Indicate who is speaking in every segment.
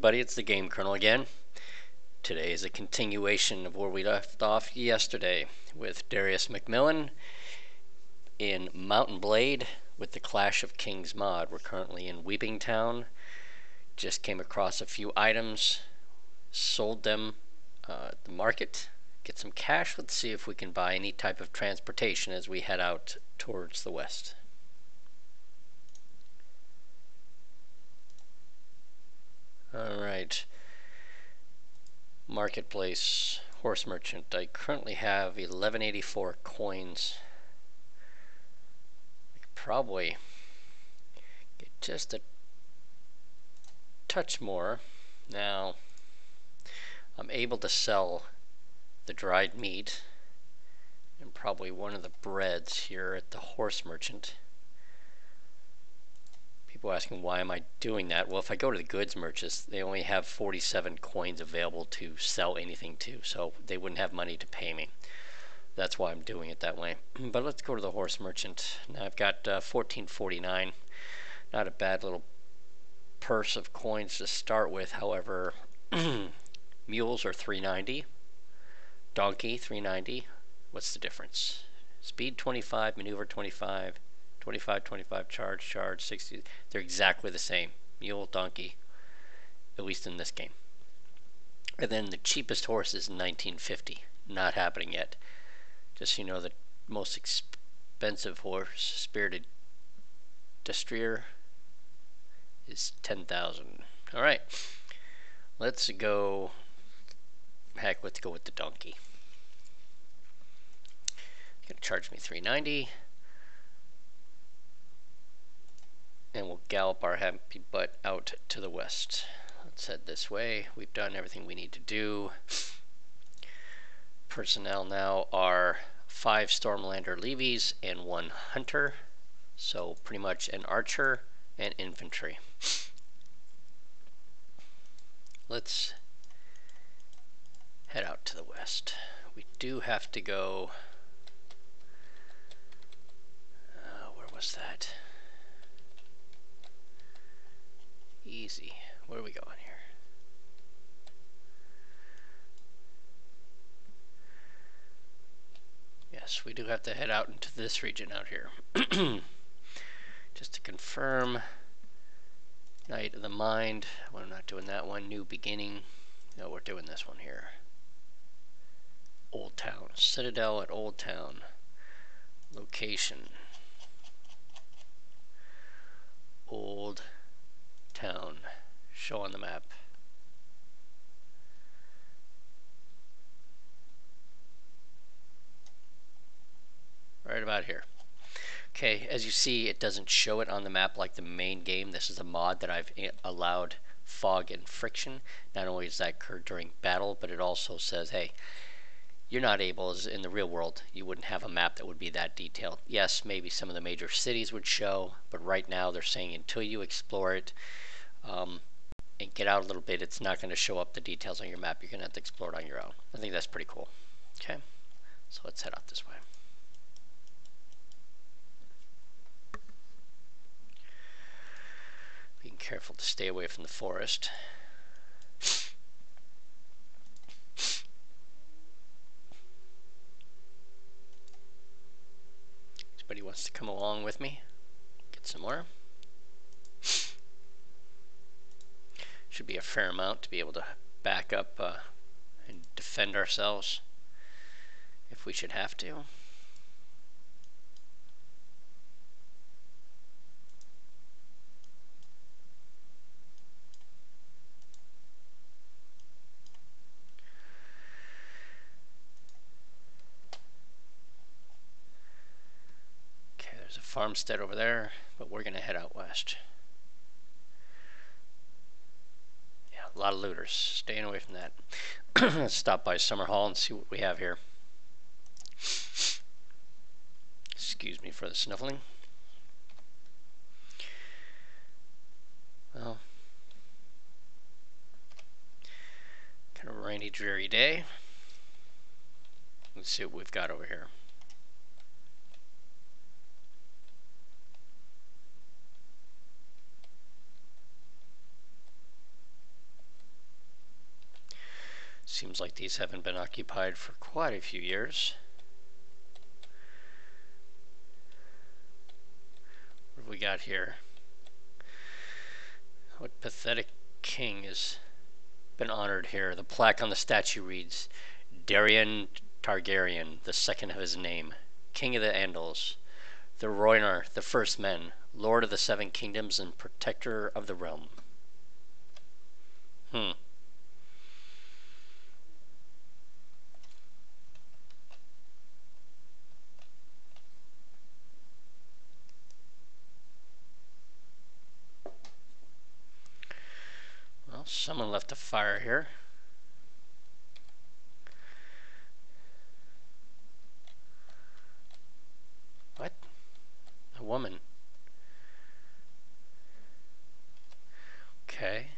Speaker 1: everybody, it's the Game Colonel again. Today is a continuation of where we left off yesterday with Darius McMillan in Mountain Blade with the Clash of Kings mod. We're currently in Weeping Town. Just came across a few items, sold them at the market, get some cash. Let's see if we can buy any type of transportation as we head out towards the west. Alright. Marketplace, horse merchant. I currently have 1184 coins. I could probably get just a touch more. Now, I'm able to sell the dried meat and probably one of the breads here at the horse merchant. People asking why am I doing that? Well, if I go to the goods merchants, they only have 47 coins available to sell anything to, so they wouldn't have money to pay me. That's why I'm doing it that way. But let's go to the horse merchant. Now I've got 1449. Not a bad little purse of coins to start with. However, mules are 390. Donkey 390. What's the difference? Speed 25, maneuver 25. 25, 25, charge, 60. They're exactly the same. Mule, donkey, at least in this game. And then the cheapest horse is 1950. Not happening yet. Just so you know, the most expensive horse, Spirited Destrier, is 10,000. All right, let's go. Heck, let's go with the donkey. It's gonna charge me 390. And we'll gallop our happy butt out to the west. Let's head this way. We've done everything we need to do. Personnel now are 5 Stormlander Levies and 1 Hunter. So pretty much an archer and infantry. Let's head out to the west. We do have to go... where was that? Easy. Where are we going here? Yes, we do have to head out into this region out here. Just to confirm, Night of the Mind. Well, I'm not doing that one. New Beginning. No, we're doing this one here. Old Town. Citadel at Old Town. Location. Old Town. Show on the map. Right about here. Okay, as you see, it doesn't show it on the map like the main game. This is a mod that I've allowed fog and friction. Not only does that occur during battle, but it also says, hey, you're not able, as in the real world, you wouldn't have a map that would be that detailed. Yes, maybe some of the major cities would show, but right now they're saying until you explore it, and get out a little bit, it's not going to show up the details on your map. You're going to have to explore it on your own. I think that's pretty cool. Okay, so let's head out this way. Being careful to stay away from the forest. Anybody wants to come along with me? Get some more. Should be a fair amount to be able to back up and defend ourselves if we should have to. Okay, there's a farmstead over there, but we're going to head out west. A lot of looters. Staying away from that. Let's stop by Summer Hall and see what we have here. Excuse me for the sniffling. Well, kind of a rainy, dreary day. Let's see what we've got over here. Seems like these haven't been occupied for quite a few years. What have we got here? What pathetic king has been honored here? The plaque on the statue reads, Darien Targaryen, the second of his name, King of the Andals, the Rhoynar, the first men, Lord of the Seven Kingdoms and Protector of the Realm. Well, someone left a fire here. What? A woman. Okay.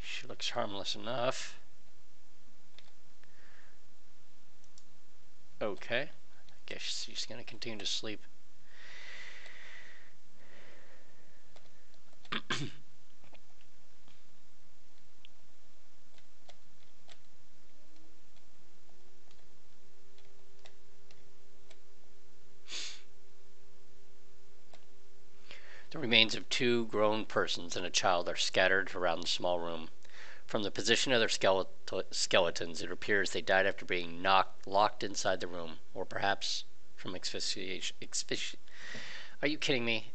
Speaker 1: She looks harmless enough. Okay. I guess she's going to continue to sleep. The remains of two grown persons and a child are scattered around the small room. From the position of their skeletons, it appears they died after being locked inside the room, or perhaps from asphyxiation. Are you kidding me?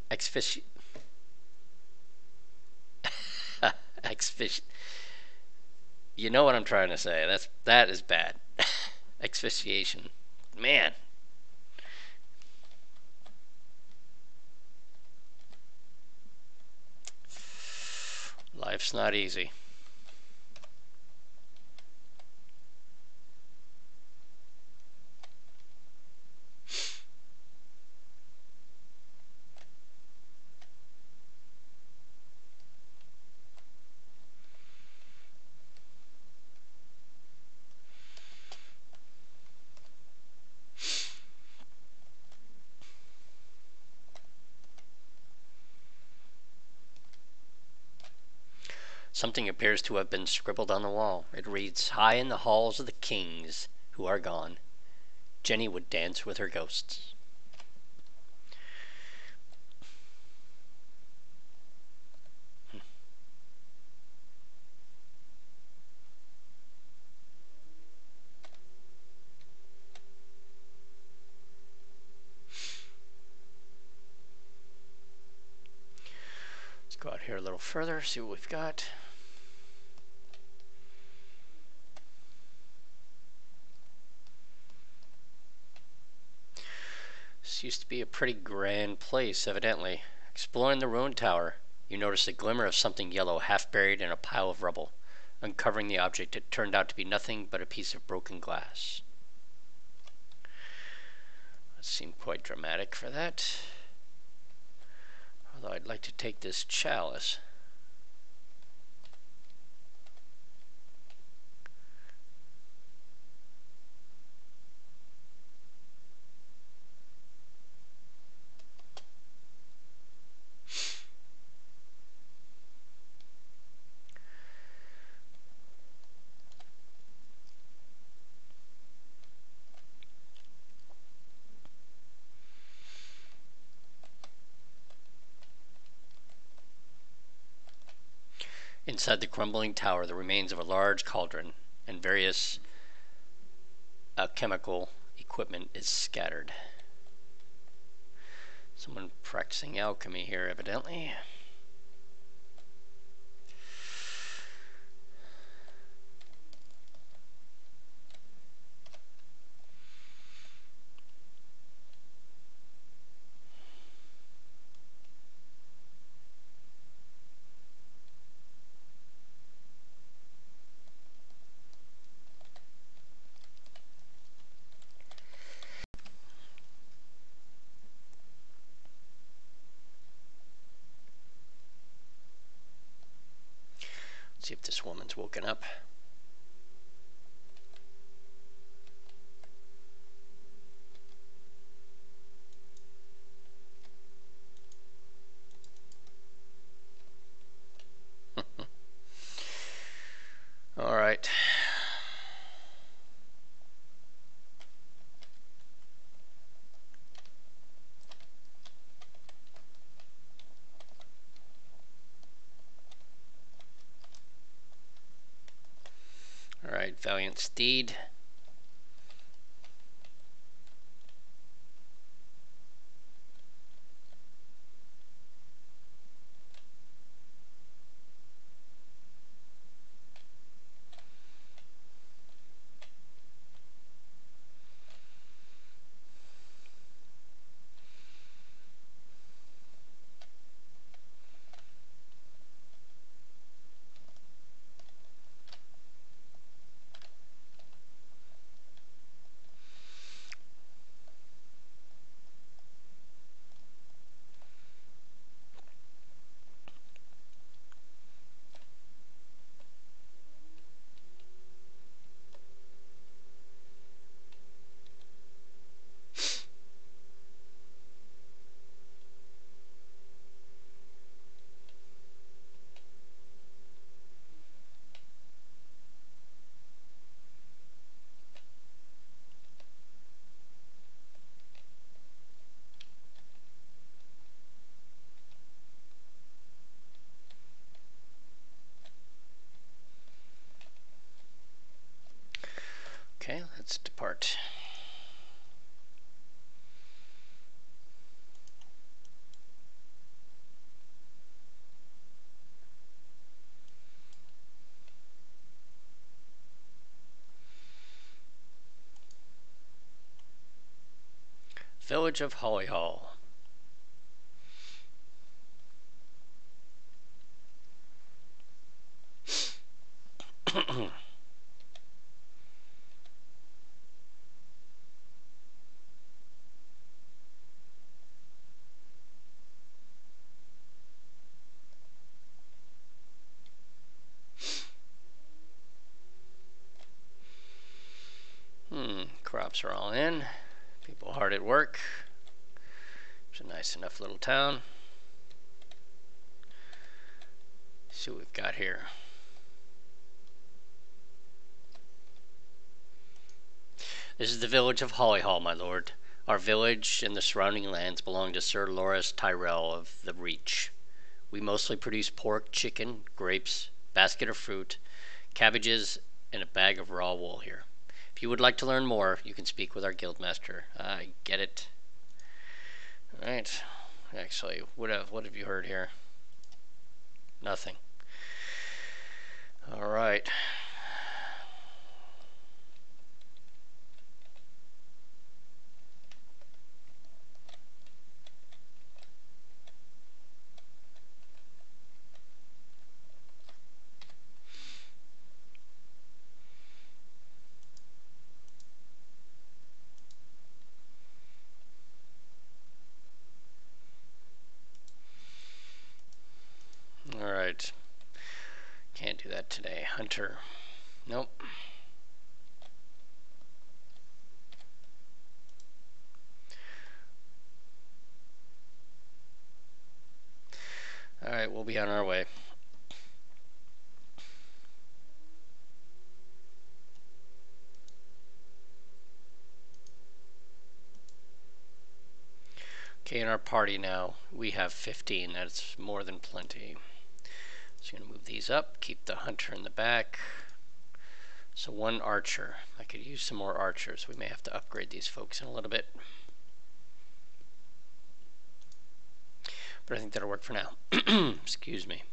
Speaker 1: You know what I'm trying to say. That is bad. Asphyxiation. Man. Life's not easy. Something appears to have been scribbled on the wall. It reads, High in the halls of the kings who are gone, Jenny would dance with her ghosts. Let's go out here a little further, see what we've got. This used to be a pretty grand place, evidently. Exploring the ruined tower, you notice a glimmer of something yellow half buried in a pile of rubble. Uncovering the object, it turned out to be nothing but a piece of broken glass. That seemed quite dramatic for that. Although I'd like to take this chalice. Inside the crumbling tower, the remains of a large cauldron and various alchemical equipment is scattered. Someone practicing alchemy here, evidently. See if this woman's woken up. All right, Alright, Valiant Steed. Okay, let's depart. Village of Hollyhall. Crops are all in. People hard at work. It's a nice enough little town. See what we've got here. This is the village of Hollyhall, my lord. Our village and the surrounding lands belong to Sir Loris Tyrell of the Reach. We mostly produce pork, chicken, grapes, basket of fruit, cabbages, and a bag of raw wool here. If you would like to learn more, you can speak with our guildmaster. I get it. Alright. Actually, what have you heard here? Nothing. Alright. Alright. Can't do that today. Hunter. Nope. Alright, we'll be on our way. Okay, in our party now, we have 15. That's more than plenty. So I'm going to move these up, keep the hunter in the back. So one archer. I could use some more archers. We may have to upgrade these folks in a little bit. But I think that'll work for now. Excuse me.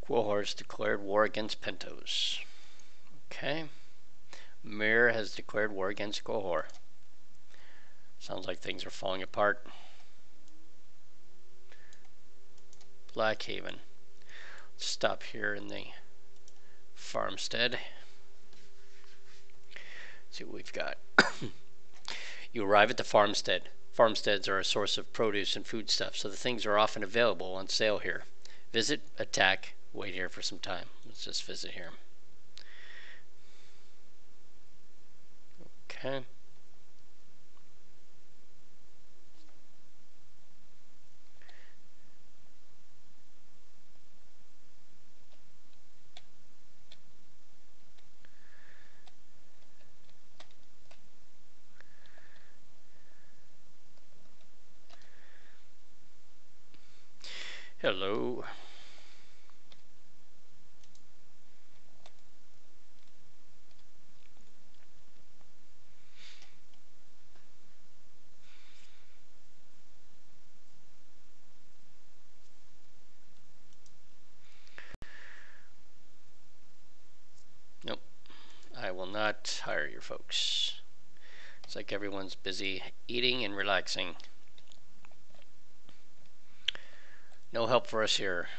Speaker 1: Quohor's declared war against Pentos. Okay. Mir has declared war against Quohor. Sounds like things are falling apart. Blackhaven. Let's stop here in the farmstead. See what we've got. You arrive at the farmstead. Farmsteads are a source of produce and foodstuff, so the things are often available on sale here. Visit, attack, wait here for some time. Let's just visit here. Okay. Hello. Nope. I will not hire your folks. It's like everyone's busy eating and relaxing. No help for us here.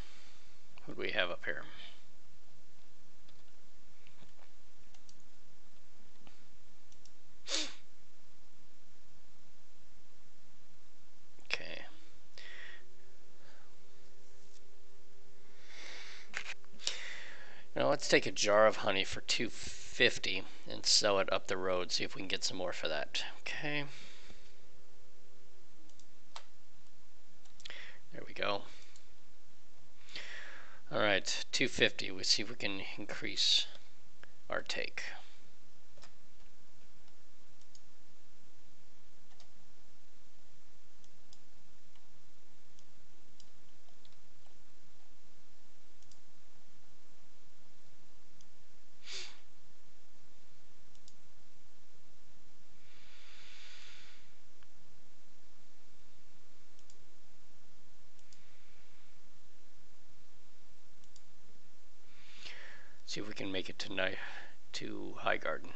Speaker 1: What do we have up here? Okay. Now let's take a jar of honey for $2.50 and sell it up the road. See if we can get some more for that. Okay. There we go. All right, $2.50. We'll see if we can increase our take. See if we can make it tonight to High Garden.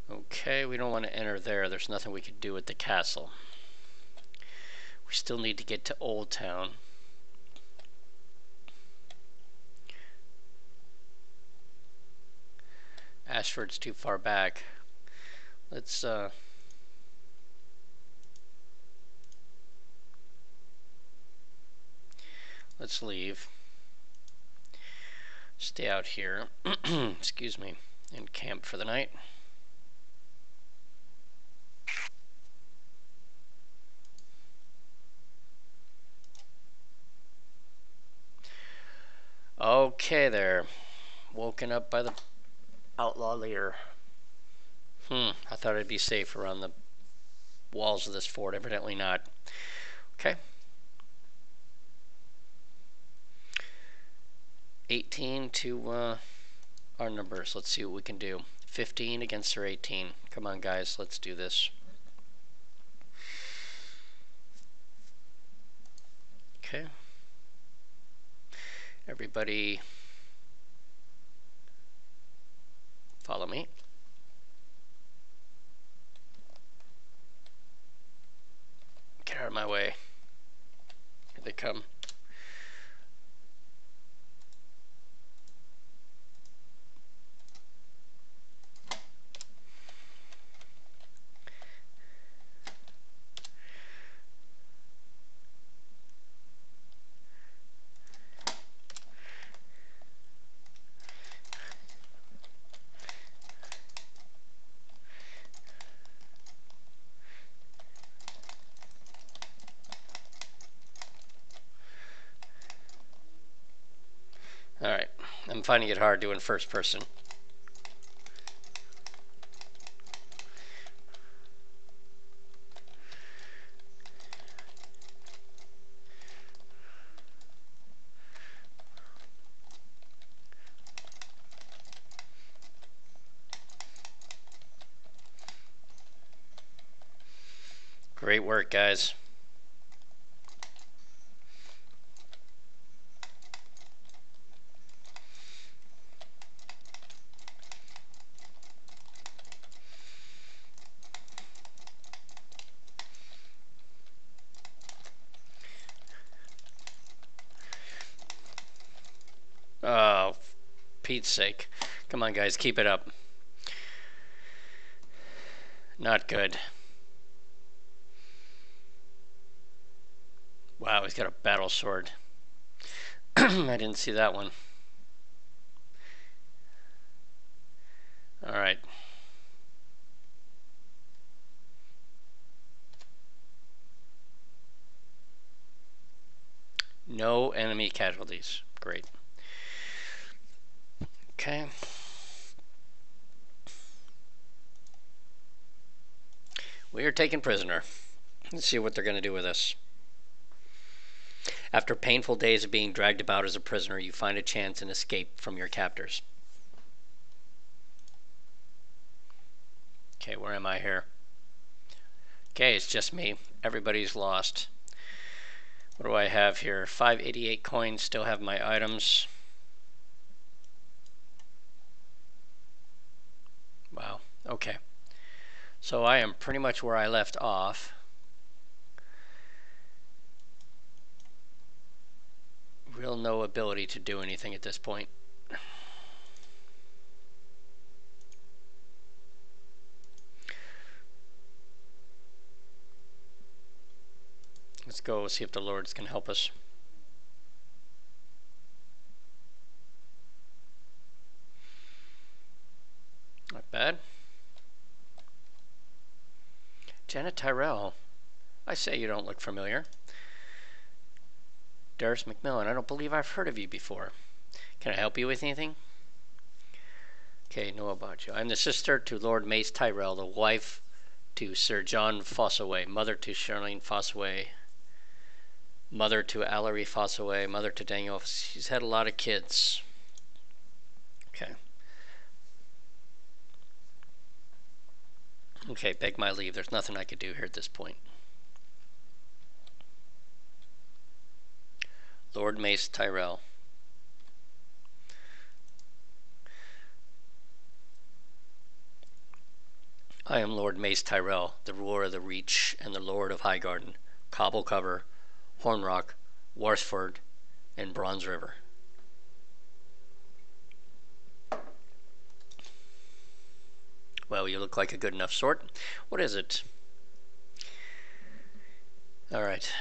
Speaker 1: Okay, we don't want to enter there. There's nothing we could do at the castle. We still need to get to Old Town. Ashford's too far back. Let's leave. Stay out here. Excuse me. And camp for the night. Okay there. Woken up by the outlaw leader. I thought I'd be safe around the walls of this fort. Evidently not. Okay. 18 to our numbers. Let's see what we can do. 15 against their 18. Come on, guys. Let's do this. Okay. Everybody follow me. Get out of my way. Here they come. Alright, I'm finding it hard doing first person. Great work, guys. Oh, Pete's sake. Come on, guys, keep it up. Not good. Wow, he's got a battle sword. I didn't see that one. No enemy casualties. Great. Okay. We are taken prisoner. Let's see what they're going to do with us. After painful days of being dragged about as a prisoner, you find a chance and escape from your captors. Okay, where am I here? Okay, it's just me. Everybody's lost. What do I have here? 588 coins. Still have my items. Wow. Okay. So I am pretty much where I left off. Real no ability to do anything at this point. Let's go see if the lords can help us. Not bad. Janet Tyrell. I say you don't look familiar. Darius McMillan. I don't believe I've heard of you before. Can I help you with anything? Okay, know about you. I'm the sister to Lord Mace Tyrell, the wife to Sir John Fossaway, mother to Charlene Fossaway, mother to Allery Fossaway, mother to Daniel. She's had a lot of kids. Okay. Okay, beg my leave. There's nothing I could do here at this point. Lord Mace Tyrell. I am Lord Mace Tyrell, the ruler of the Reach and the Lord of Highgarden, Cobble Cover, Hornrock, Warsford, and Bronze River. Well, you look like a good enough sort. What is it? All right.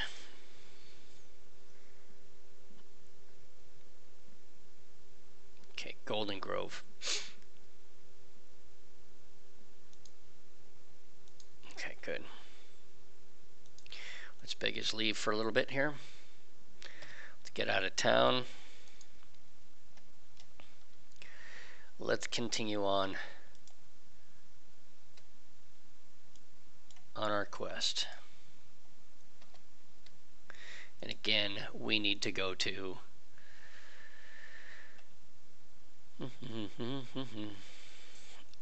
Speaker 1: Okay, Golden Grove. Okay, good. Let's beg his leave for a little bit here. Let's get out of town. Let's continue on our quest. And again, we need to go to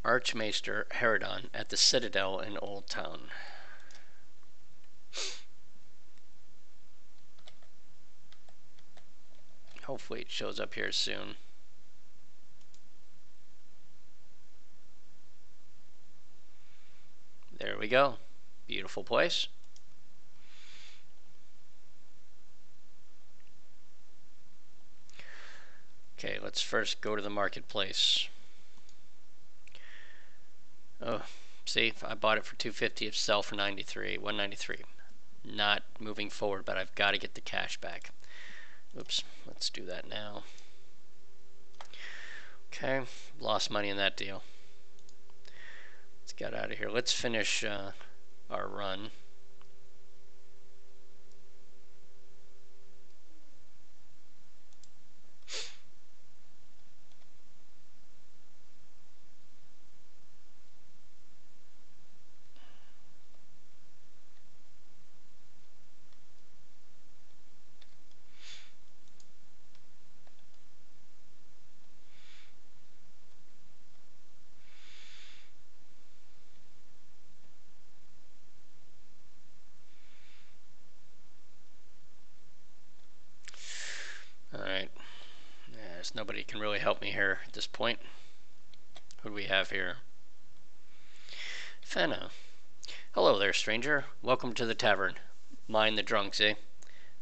Speaker 1: Archmaester Herodon at the Citadel in Old Town. Hopefully it shows up here soon. There we go. Beautiful place. Okay, let's first go to the marketplace. Oh, see, I bought it for 250. It's sell for 193. Not moving forward, but I've got to get the cash back. Oops, let's do that now. Okay, lost money in that deal. Let's get out of here. Let's finish our run. Alright. Yeah, there's nobody can really help me here at this point. Who do we have here? Fenna. Hello there, stranger. Welcome to the tavern. Mind the drunks, eh?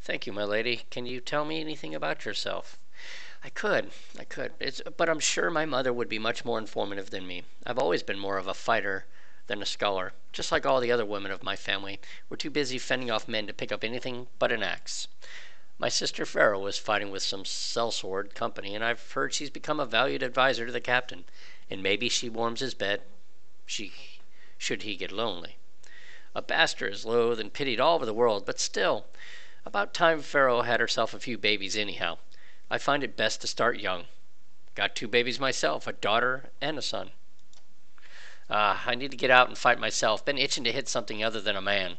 Speaker 1: Thank you, my lady. Can you tell me anything about yourself? I could. But I'm sure my mother would be much more informative than me. I've always been more of a fighter than a scholar. Just like all the other women of my family, we're too busy fending off men to pick up anything but an axe. My sister Farrell is fighting with some sellsword company, and I've heard she's become a valued advisor to the captain, and maybe she warms his bed should he get lonely. A bastard is loathed and pitied all over the world, but still, About time Pharaoh had herself a few babies anyhow. I find it best to start young. Got 2 babies myself, a daughter and a son. I need to get out and fight myself. Been itching to hit something other than a man.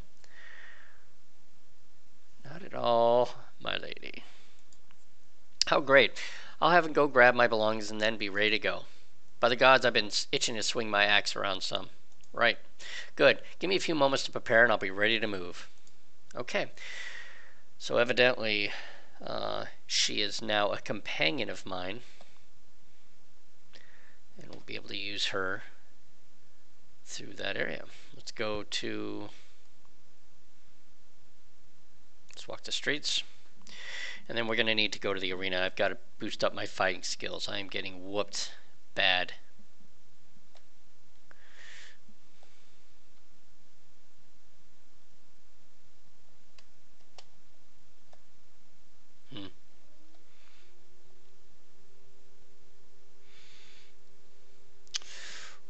Speaker 1: Not at all, my lady. How great. I'll have him go grab my belongings and then be ready to go. By the gods, I've been itching to swing my axe around some. Right. Good. Give me a few moments to prepare and I'll be ready to move. Okay. So evidently, she is now a companion of mine. And we'll be able to use her through that area. Let's go to... Let's walk the streets. And then we're going to need to go to the arena. I've got to boost up my fighting skills. I am getting whooped bad.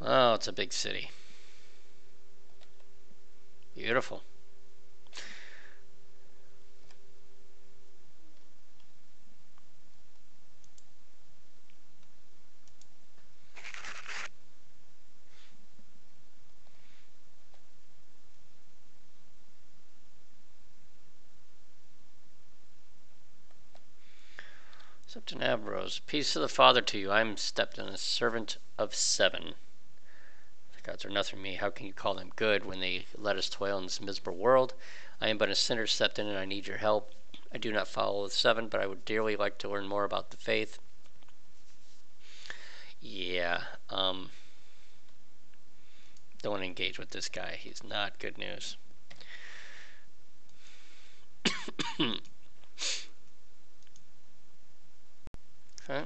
Speaker 1: Oh, it's a big city. Beautiful. Septenabros, peace of the Father to you. I am Stepton, a servant of 7. The gods are nothing to me. How can you call them good when they let us toil in this miserable world? I am but a sinner, Stepton, and I need your help. I do not follow the 7, but I would dearly like to learn more about the faith. Yeah, don't want to engage with this guy. He's not good news. Okay.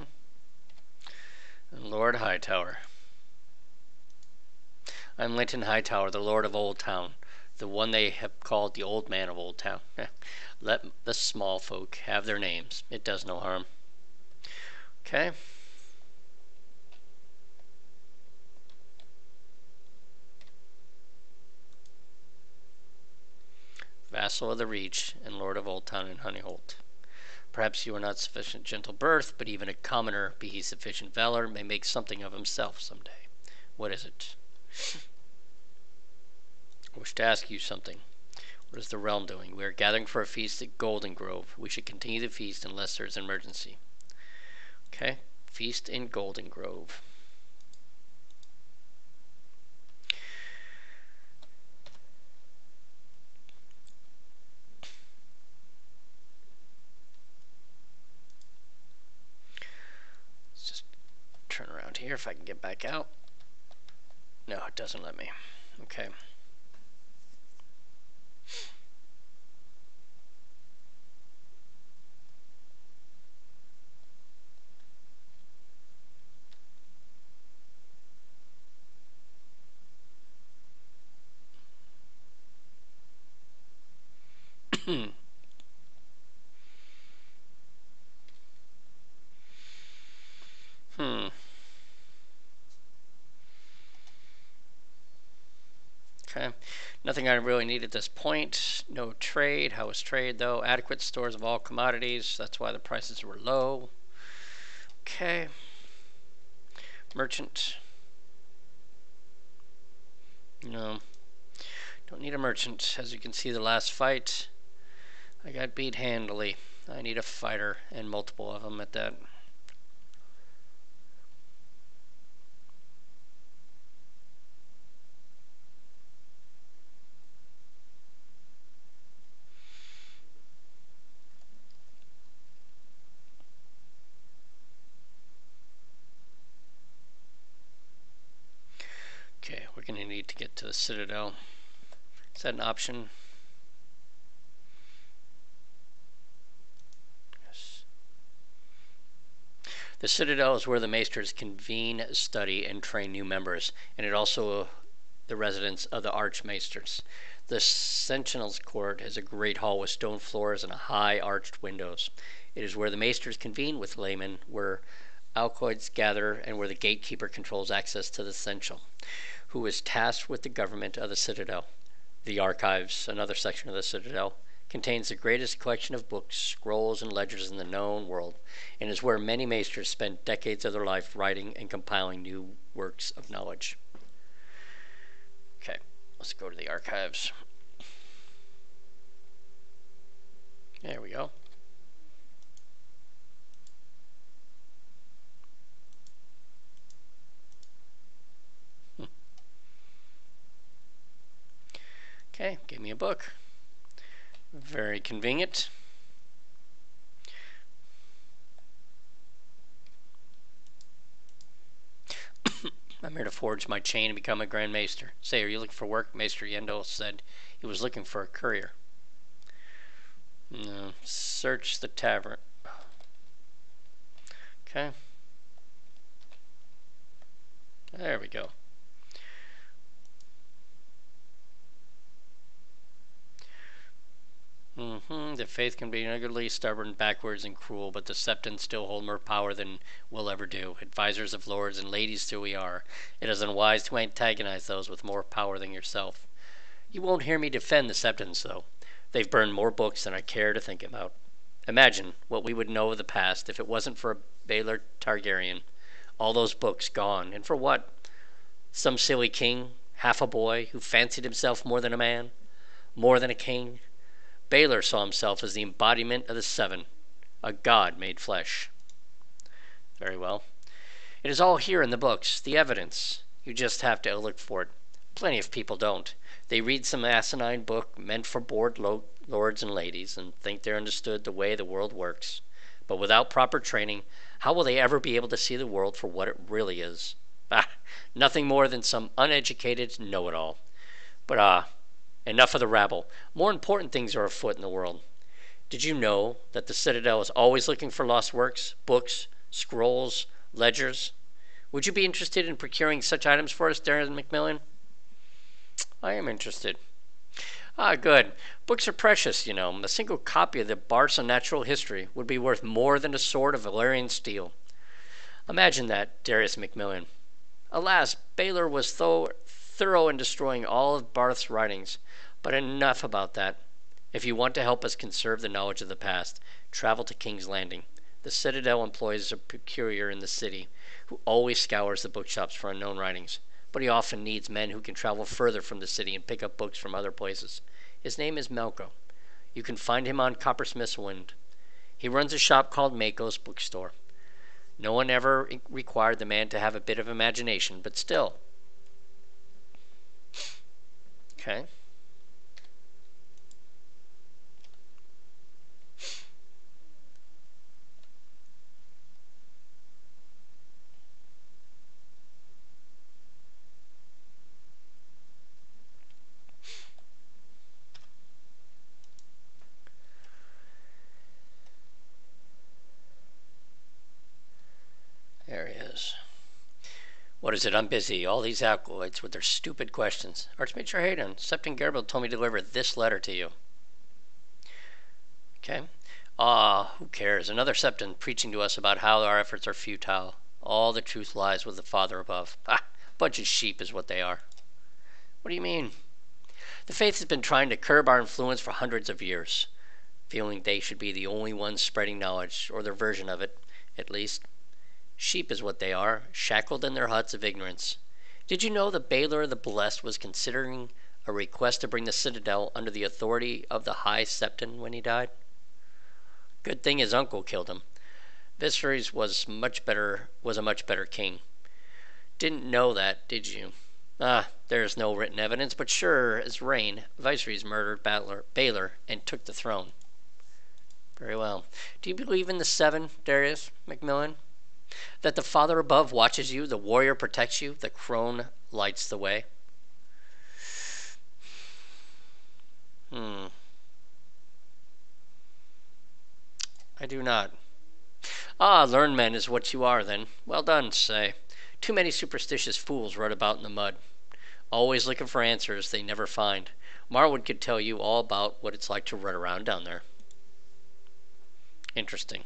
Speaker 1: And Lord Hightower. I'm Linton Hightower, the Lord of Old Town, the one they have called the Old Man of Old Town. Let the small folk have their names. It does no harm. Okay. Vassal of the Reach and Lord of Old Town and Honeyholt. Perhaps you are not sufficient gentle birth, but even a commoner, be he sufficient valor, may make something of himself some day. What is it? I wish to ask you something. What is the realm doing? We are gathering for a feast at Golden Grove. We should continue the feast unless there is an emergency. Okay, feast in Golden Grove. Let's just turn around here if I can get back out. No, it doesn't let me. Okay. Okay. Nothing I really need at this point. No trade. How was trade though? Adequate stores of all commodities. That's why the prices were low. Okay. Merchant. No. Don't need a merchant. As you can see, the last fight, I got beat handily. I need a fighter, and multiple of them at that. Okay, we're going to need to get to the Citadel. Is that an option? Yes. The Citadel is where the Maesters convene, study, and train new members, and it also the residence of the Archmaesters. The Sentinel's Court is a great hall with stone floors and high arched windows. It is where the Maesters convene with laymen, where alcoids gather, and where the gatekeeper controls access to the Essential, who is tasked with the government of the Citadel. The Archives, another section of the Citadel, contains the greatest collection of books, scrolls, and ledgers in the known world, and is where many maesters spent decades of their life writing and compiling new works of knowledge. Okay, let's go to the archives. There we go. Okay, give me a book. Very convenient. I'm here to forge my chain and become a Grand Maester. Say, are you looking for work? Maester Yendel said he was looking for a courier. No, search the tavern. Okay. There we go. The faith can be ugly, stubborn, backwards, and cruel, but the Septons still hold more power than we'll ever do. Advisors of lords and ladies still we are. It is unwise to antagonize those with more power than yourself. You won't hear me defend the Septons, though. They've burned more books than I care to think about. Imagine what we would know of the past if it wasn't for a Baelor Targaryen. All those books gone, and for what? Some silly king, half a boy, who fancied himself more than a man, more than a king. Baelor saw himself as the embodiment of the Seven, a god made flesh. Very well. It is all here in the books, the evidence. You just have to look for it. Plenty of people don't. They read some asinine book meant for bored lords and ladies and think they're understood the way the world works. But without proper training, how will they ever be able to see the world for what it really is? Nothing more than some uneducated know-it-all. But enough of the rabble. More important things are afoot in the world. Did you know that the Citadel is always looking for lost works, books, scrolls, ledgers? Would you be interested in procuring such items for us, Darren Macmillan? I am interested. Good. Books are precious, you know. A single copy of the Bards on Natural History would be worth more than a sword of Valyrian steel. Imagine that, Darius Macmillan. Alas, Baelor was thorough in destroying all of Barth's writings. But enough about that. If you want to help us conserve the knowledge of the past, travel to King's Landing. The Citadel employs a procurator in the city who always scours the bookshops for unknown writings, but he often needs men who can travel further from the city and pick up books from other places. His name is Melko. You can find him on Coppersmith's Wind. He runs a shop called Mako's Bookstore. No one ever required the man to have a bit of imagination, but still. Okay. There he is. What is it? I'm busy. All these acolytes with their stupid questions. Archmaester Hayden, Septon Gerbild told me to deliver this letter to you. Okay. Who cares? Another Septon preaching to us about how our efforts are futile. All the truth lies with the Father above. Bunch of sheep is what they are. What do you mean? The faith has been trying to curb our influence for hundreds of years, feeling they should be the only ones spreading knowledge, or their version of it, at least. Sheep is what they are, shackled in their huts of ignorance. Did you know that Baelor the Blessed was considering a request to bring the Citadel under the authority of the High Septon when he died? Good thing his uncle killed him. Viserys was a much better king. Didn't know that, did you? There's no written evidence, but sure as rain, Viserys murdered Baelor and took the throne. Very well. Do you believe in the Seven, Darius Macmillan? That the Father above watches you, the warrior protects you, the crone lights the way? I do not. Learned men is what you are, then. Well done, say. Too many superstitious fools rut about in the mud, always looking for answers they never find. Marwood could tell you all about what it's like to run around down there. Interesting.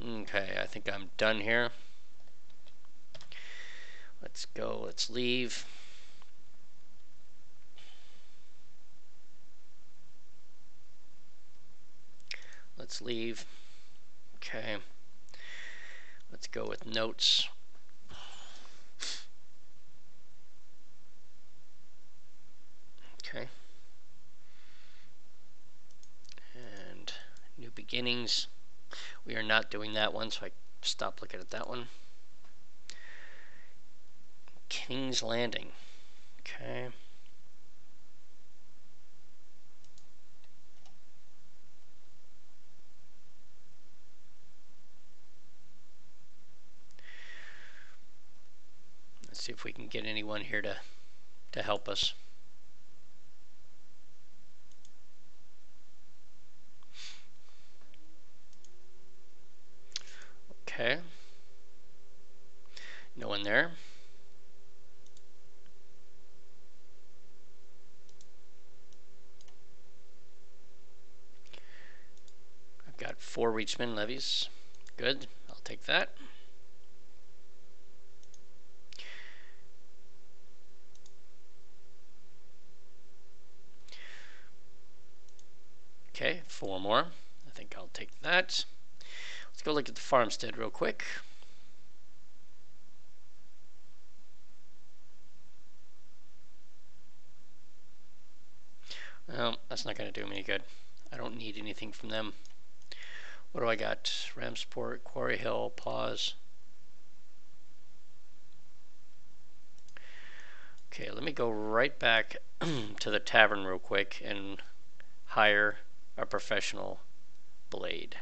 Speaker 1: Okay, I think I'm done here. Let's go. Let's leave. let's leave. Okay. Let's go with notes. Okay. And new beginnings. We are not doing that one, so I stop looking at that one. King's Landing. Okay. Let's see if we can get anyone here to help us. Okay. No one there. I've got 4 Reachman levies. Good. I'll take that. Okay, 4 more. I think I'll take that. Let's go look at the farmstead real quick. Well, that's not going to do me any good. I don't need anything from them. What do I got? Ramsport, Quarry Hill, pause. Okay, let me go right back to the tavern real quick and hire a professional blade.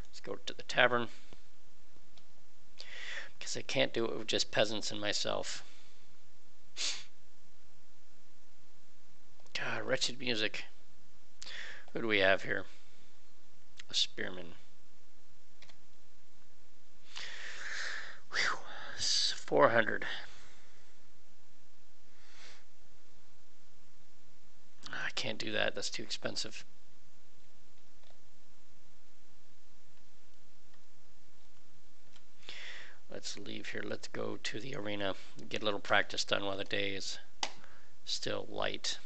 Speaker 1: Let's go to the tavern, because I can't do it with just peasants and myself. God, wretched music. Who do we have here? A spearman. Whew. 400. I can't do that. That's too expensive. Let's leave here. Let's go to the arena. Get a little practice done while the day is still light.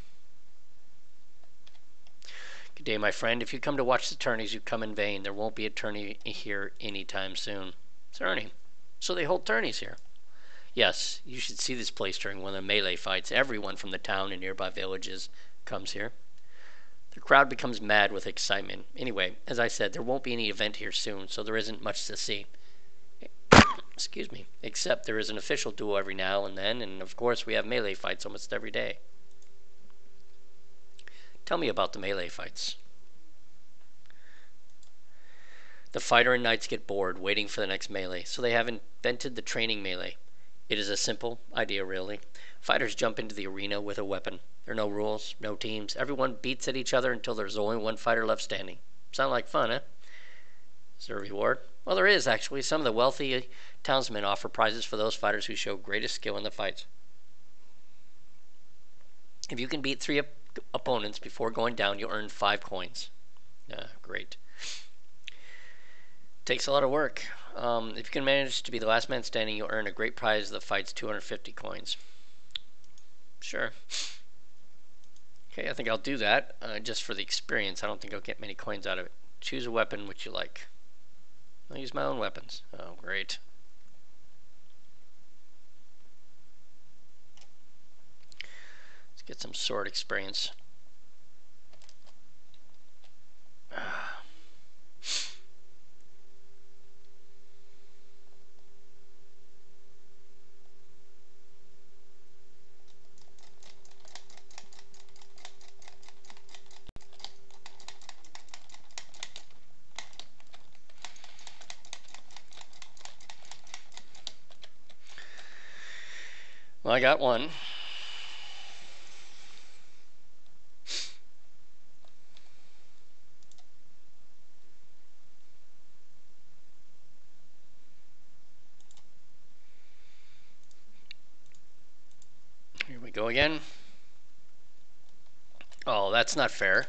Speaker 1: Good day, my friend. If you come to watch the tourneys, you come in vain. There won't be a tourney here anytime soon. Tourney. So they hold tourneys here. Yes, you should see this place during one of the melee fights. Everyone from the town and nearby villages comes here. The crowd becomes mad with excitement. Anyway, as I said, there won't be any event here soon, so there isn't much to see. Excuse me. Except there is an official duel every now and then, and of course we have melee fights almost every day. Tell me about the melee fights. The fighter and knights get bored waiting for the next melee, so they have invented the training melee. It is a simple idea, really. Fighters jump into the arena with a weapon. There are no rules, no teams. Everyone beats at each other until there's only one fighter left standing. Sound like fun, huh? Is there a reward? Well, there is, actually. Some of the wealthy townsmen offer prizes for those fighters who show greatest skill in the fights. If you can beat 3 opponents before going down, you'll earn 5 coins. Great. Takes a lot of work. If you can manage to be the last man standing, you'll earn a great prize of the fight's 250 coins. Sure. Okay, I think I'll do that just for the experience. I don't think I'll get many coins out of it. Choose a weapon which you like. I'll use my own weapons. Oh, great. Let's get some sword experience. Well, I got one. Here we go again. Oh, that's not fair.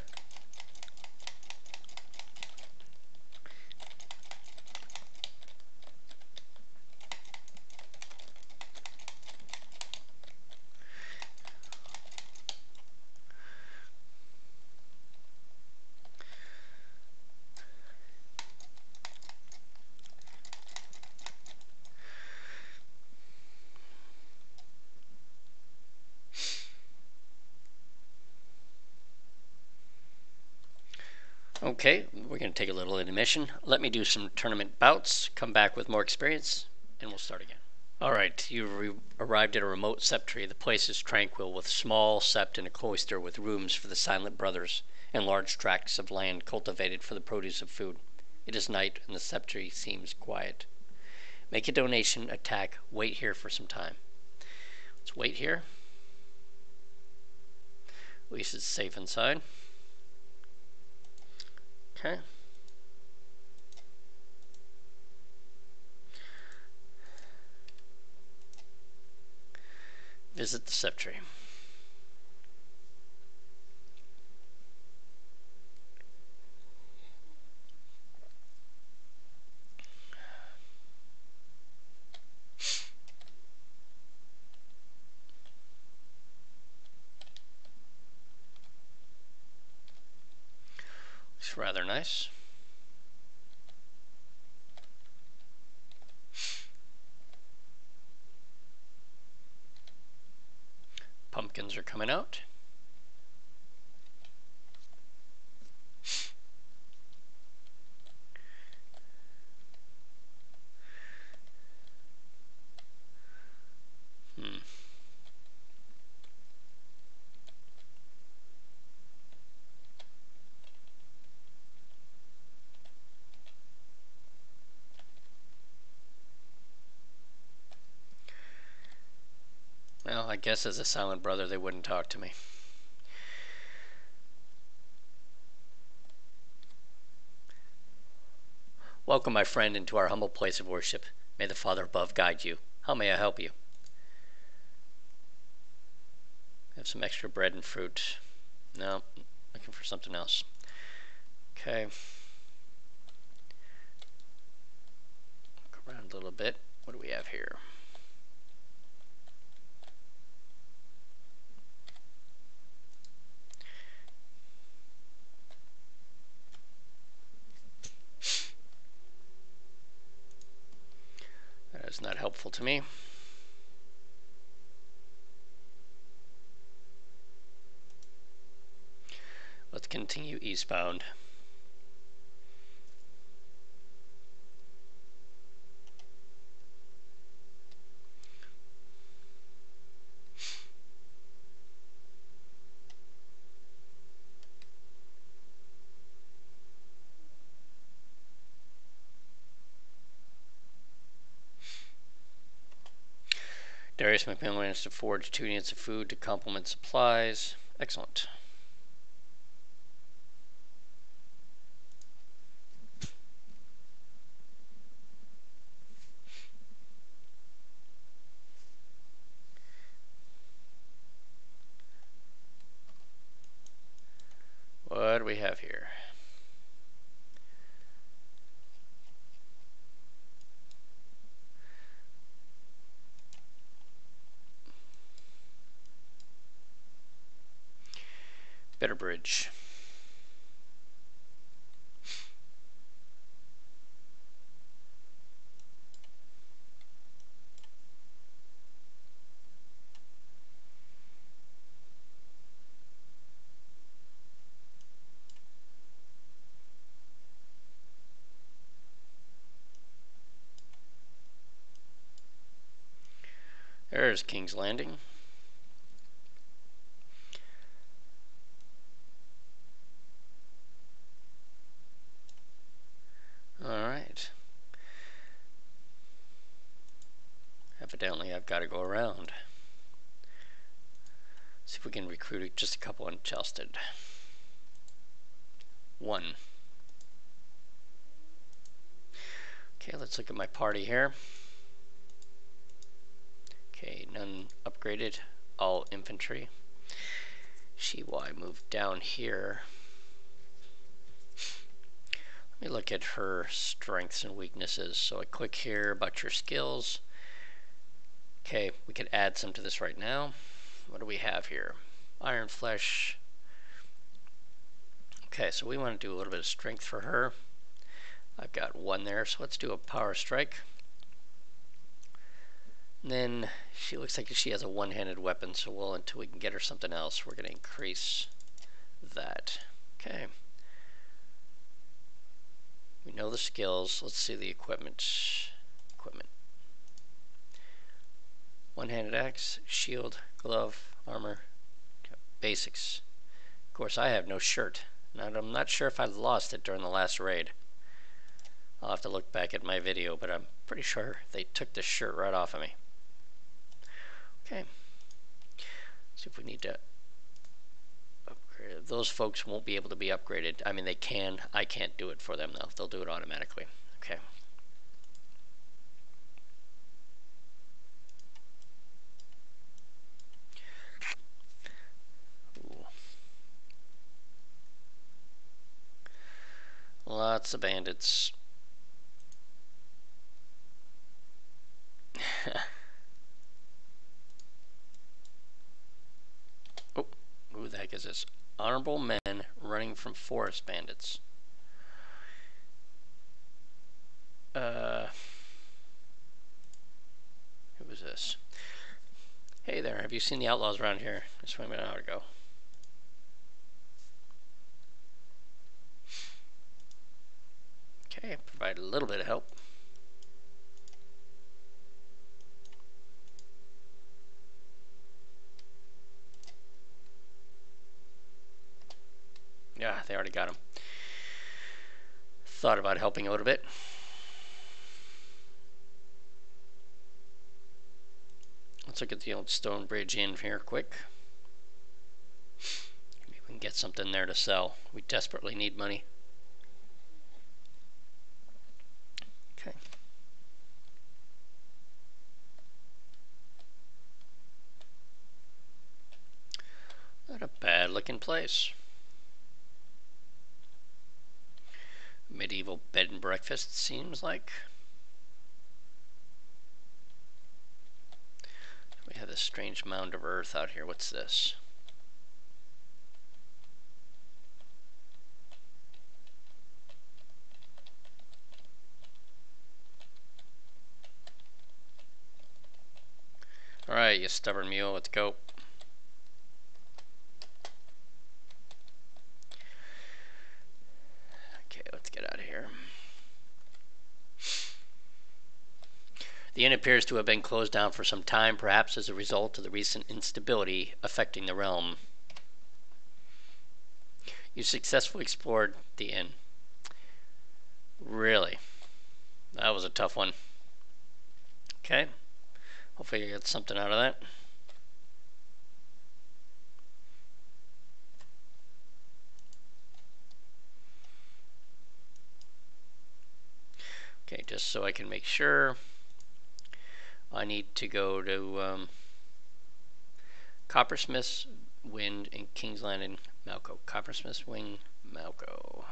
Speaker 1: Okay, we're going to take a little intermission. Let me do some tournament bouts, come back with more experience, and we'll start again. Alright, you've arrived at a remote septry. The place is tranquil, with small sept and a cloister with rooms for the silent brothers, and large tracts of land cultivated for the produce of food. It is night, and the septry seems quiet. Make a donation, attack, wait here for some time. Let's wait here. At least it's safe inside. Okay. Visit the septry. Looks rather nice. Pumpkins are coming out. Well, I guess as a silent brother they wouldn't talk to me. Welcome, my friend, into our humble place of worship. May the Father above guide you. How may I help you? I have some extra bread and fruit. No, looking for something else. Okay. Look around a little bit. What do we have here? That is not helpful to me. Let's continue eastbound. Darius McMillan managed to forge 2 units of food to complement supplies. Excellent. What do we have here? Better bridge. There's King's Landing. Alright. Evidently I've got to go around. See if we can recruit just a couple unjusted. 1. Okay, let's look at my party here. Okay, none upgraded. All infantry. She-Y moved down here. Let me look at her strengths and weaknesses. So I click here about your skills. Okay, we could add some to this right now. What do we have here? Iron Flesh. Okay, so we want to do a little bit of strength for her. I've got 1 there, so let's do a power strike. And then she looks like she has a one-handed weapon, so until we can get her something else, we're going to increase that. Okay. We know the skills. Let's see the equipment. Equipment. One-handed axe, shield, glove, armor, basics. Of course, I have no shirt. And I'm not sure if I lost it during the last raid. I'll have to look back at my video, but I'm pretty sure they took the shirt right off of me. Okay. See if we need to upgrade. Those folks won't be able to be upgraded. I mean, they can. I can't do it for them, though. They'll do it automatically. Okay. Ooh. Lots of bandits. Oh, who the heck is this? Honorable men running from forest bandits. Who was this? Hey there, have you seen the outlaws around here? Just wait a minute, how to go. Okay, provide a little bit of help. Yeah, they already got him. Thought about helping out a bit. Let's look at the old stone bridge inn here quick. Maybe we can get something there to sell. We desperately need money. Okay. Not a bad looking place. Medieval bed and breakfast seems like. We have this strange mound of earth out here. What's this? Alright, you stubborn mule, let's go. Okay, let's get out of here. The inn appears to have been closed down for some time, perhaps as a result of the recent instability affecting the realm. You successfully explored the inn. Really? That was a tough one. Okay. Hopefully you get something out of that. Okay, just so I can make sure, I need to go to Coppersmith's Wind in King's Landing, Malco. Coppersmith's Wing, Malco.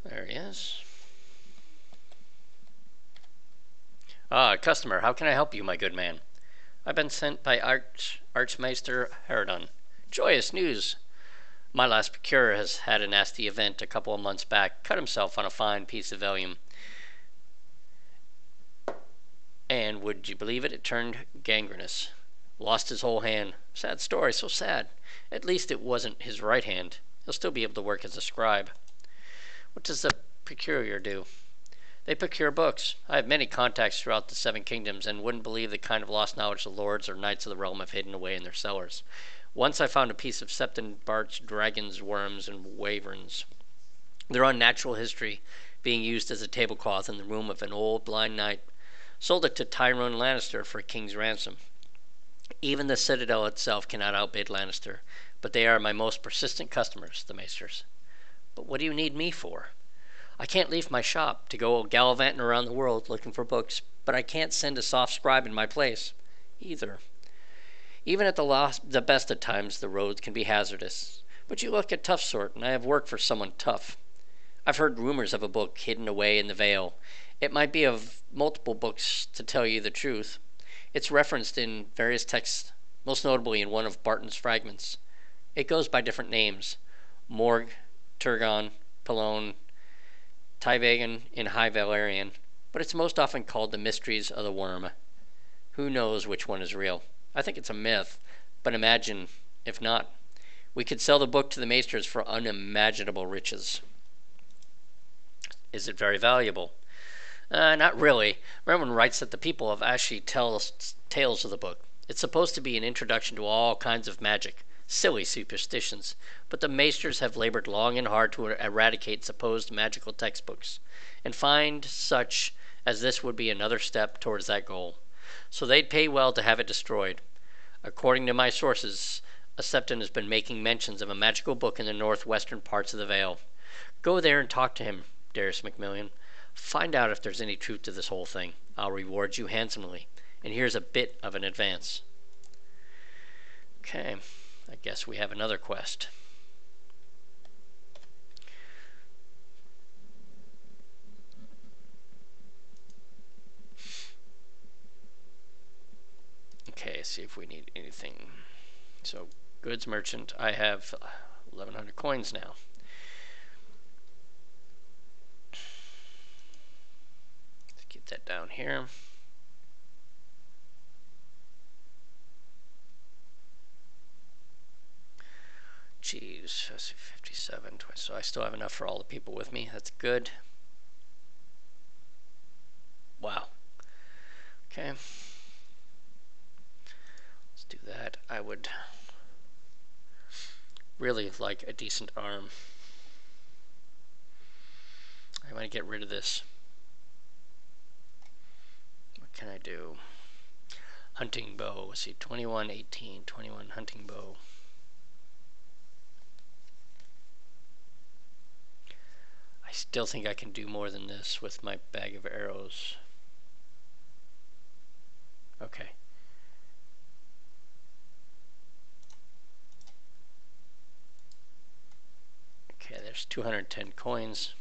Speaker 1: There he is. Customer, how can I help you, my good man? I've been sent by Archmeister Herodon. Joyous news! My last procurer has had a nasty event a couple of months back, cut himself on a fine piece of vellum. And would you believe it, it turned gangrenous. Lost his whole hand. Sad story, so sad. At least it wasn't his right hand. He'll still be able to work as a scribe. What does the procurer do? They procure books. I have many contacts throughout the Seven Kingdoms and wouldn't believe the kind of lost knowledge the lords or knights of the realm have hidden away in their cellars. Once I found a piece of septon barks, dragons, worms, and wyverns. Their unnatural history being used as a tablecloth in the room of an old blind knight. Sold it to Tyrone Lannister for a king's ransom. Even the Citadel itself cannot outbid Lannister, but they are my most persistent customers, the maesters. But what do you need me for? I can't leave my shop to go gallivanting around the world looking for books, but I can't send a soft scribe in my place, either. Even at the best of times, the roads can be hazardous. But you look a tough sort, and I have worked for someone tough. I've heard rumors of a book hidden away in the Vale. It might be of multiple books, to tell you the truth. It's referenced in various texts, most notably in one of Barton's fragments. It goes by different names: Morg, Turgon, Pelone, Tyvagan in High Valerian. but it's most often called the mysteries of the worm. Who knows which one is real? I think it's a myth, but imagine if not. We could sell the book to the maesters for unimaginable riches. Is it very valuable? Not really. Merwin writes that the people of Ashi tell tales of the book. It's supposed to be an introduction to all kinds of magic, silly superstitions, but the maesters have labored long and hard to eradicate supposed magical textbooks, and find such as this would be another step towards that goal. So they'd pay well to have it destroyed. According to my sources, a Septon has been making mentions of a magical book in the northwestern parts of the Vale. Go there and talk to him, Darius Macmillan. Find out if there's any truth to this whole thing. I'll reward you handsomely. And here's a bit of an advance. Okay, I guess we have another quest. Okay, see if we need anything. So, goods merchant, I have 1,100 coins now. Let's get that down here. Geez, 57, so I still have enough for all the people with me. That's good. Wow. Okay. Let's do that. I would really like a decent arm. I want to get rid of this. What can I do? Hunting bow. Let's see, 21, 18, 21 hunting bow. I still think I can do more than this with my bag of arrows. Okay. Okay, there's 210 coins.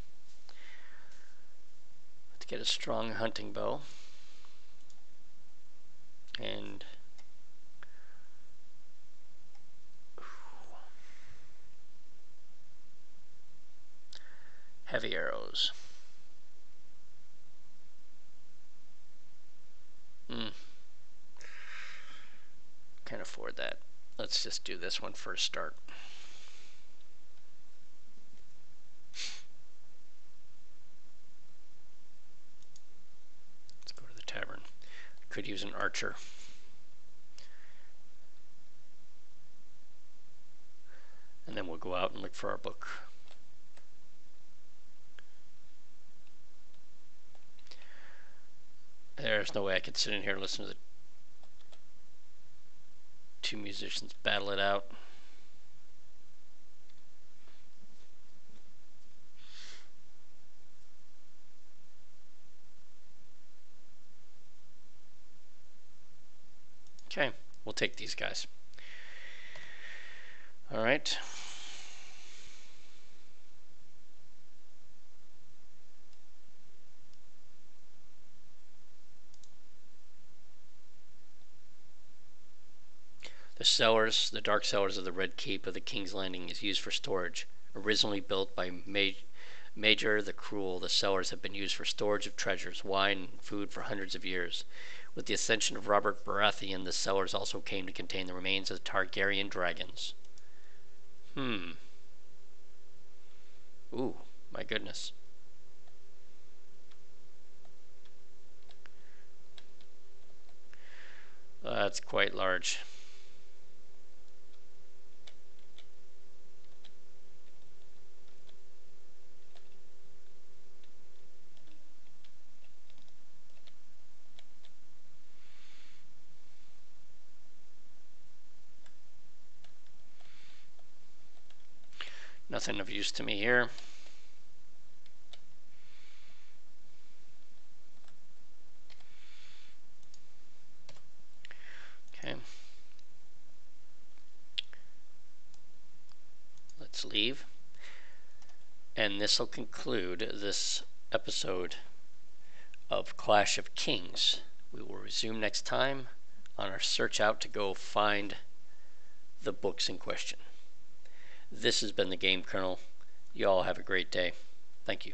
Speaker 1: Let's get a strong hunting bow. And heavy arrows. Can't afford that. Let's just do this one for a start. Let's go to the tavern. Could use an archer. And then we'll go out and look for our book. There's no way I could sit in here and listen to the two musicians battle it out. Okay, we'll take these guys. All right. The cellars, the dark cellars of the Red Keep of the King's Landing is used for storage. Originally built by Major the Cruel, the cellars have been used for storage of treasures, wine, and food for hundreds of years. With the ascension of Robert Baratheon, the cellars also came to contain the remains of Targaryen dragons. Ooh, my goodness. That's quite large. Nothing of use to me here. Okay. Let's leave. And this will conclude this episode of Clash of Kings. We will resume next time on our search out to go find the books in question. This has been the Game Colonel. You all have a great day. Thank you.